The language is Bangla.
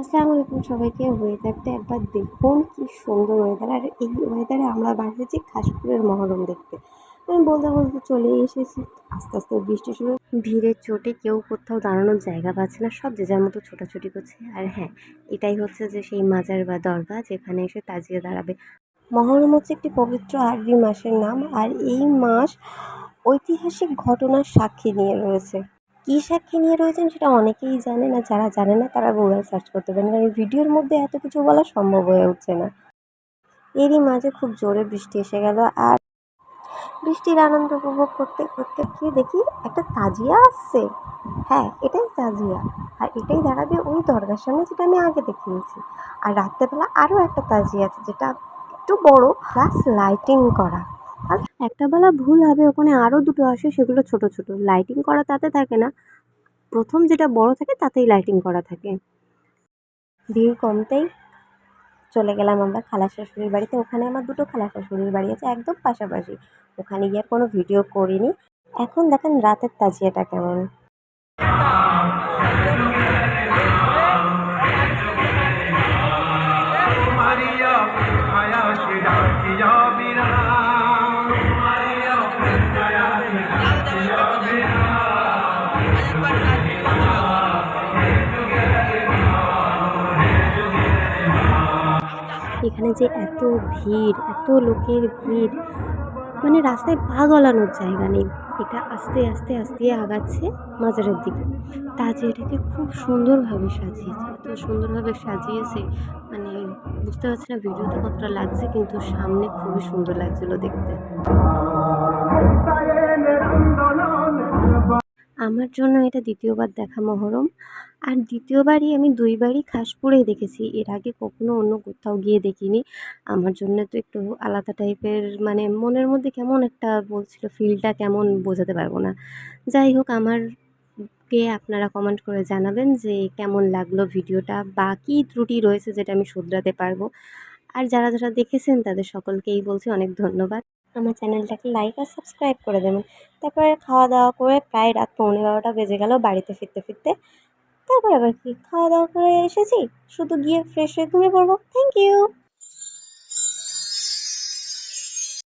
আসসালামু আলাইকুম সবাইকে। ওয়েদারটা একবার দেখুন, কি সুন্দর ওয়েদার। আর এই ওয়েদারে আমরা বার হয়েছি খাসপুরের মহরম দেখতে। আমি বলতে বলতে চলে এসেছি। আস্তে আস্তে বৃষ্টি শুরু। ভিড়ের চোটে কেউ কোথাও দাঁড়ানোর জায়গা পাচ্ছে না, সব যে যার মতো ছোটাছুটি করছে। আর হ্যাঁ, এটাই হচ্ছে যে সেই মাজার বা দরগা যেখানে এসে তাজিয়া দাঁড়াবে। মহরম হচ্ছে একটি পবিত্র আরবি মাসের নাম, আর এই মাস ঐতিহাসিক ঘটনার সাক্ষী নিয়ে রয়েছে। কী সাক্ষী নিয়ে রয়েছেন সেটা অনেকেই জানেন, আর যারা জানে না তারা গুগল সার্চ করতে পারেন, কারণ ভিডিওর মধ্যে এত কিছু বলা সম্ভব হয়ে উঠছে না। এরই মাঝে খুব জোরে বৃষ্টি এসে গেল, আর বৃষ্টির আনন্দ উপভোগ করতে করতে গিয়ে দেখি একটা তাজিয়া আসছে। হ্যাঁ, এটাই তাজিয়া। আর এটাই দাঁড়াবে ওই দরগার সামনে, যেটা আমি আগে দেখিয়েছি। আর রাত্রেবেলা আরও একটা তাজিয়া আছে, যেটা একটু বড় প্লাস লাইটিং করা। আর একটা বেলা ভুল হবে, ওখানে আরও দুটো আসে, সেগুলো ছোট ছোট লাইটিং করা, তাতে থাকে না। প্রথম যেটা বড় থাকে তাতেই লাইটিং করা থাকে। ভিড় কমতেই চলে গেলাম আমরা খালা শাশুড়ির বাড়িতে। ওখানে আমার দুটো খালা শাশুড়ির বাড়ি আছে একদম পাশাপাশি। ওখানে গিয়ে আর কোনো ভিডিও করিনি। এখন দেখেন রাতের তাজিয়াটা কেমন। এখানে যে এত ভিড়, এত লোকের ভিড়, মানে রাস্তায় পা গলানোর জায়গা নেই। এটা আস্তে আস্তে আস্তে আগাচ্ছে মাজারের দিকে। তাজিয়াটাকে খুব সুন্দরভাবে সাজিয়েছে, এত সুন্দরভাবে সাজিয়েছে, মানে বুঝতে পারছি না ভিডিওতে কতটা লাগছে, কিন্তু সামনে খুবই সুন্দর লাগছিল দেখতে। আমার জন্য এটা দ্বিতীয়বার দেখা মহরম। আর দ্বিতীয়বারই আমি দুইবারই খাসপুরেই দেখেছি, এর আগে কখনো অন্য কোথাও গিয়ে দেখিনি। আমার জন্য তো একটু আলাদা টাইপের, মানে মনের মধ্যে কেমন একটা বলছিল, ফিলটা কেমন বোঝাতে পারবো না। যাই হোক, আমারকে আপনারা কমেন্ট করে জানাবেন যে কেমন লাগলো ভিডিওটা, বা কী ত্রুটি রয়েছে যেটা আমি শুধরাতে পারবো। আর যারা যারা দেখেছেন তাদের সকলকেই বলছি অনেক ধন্যবাদ। আমার চ্যানেলটাকে লাইক আর সাবস্ক্রাইব করে দেবেন। তারপরে খাওয়া দাওয়া করে প্রায় রাত 11:30 বেজে গেল বাড়িতে ফিরতে ফিরতে। তারপর আবার কি, খাওয়া দাওয়া করে এসেছি, শুধু গিয়ে ফ্রেশ হয়ে ঘুমিয়ে পড়বো। Thank you.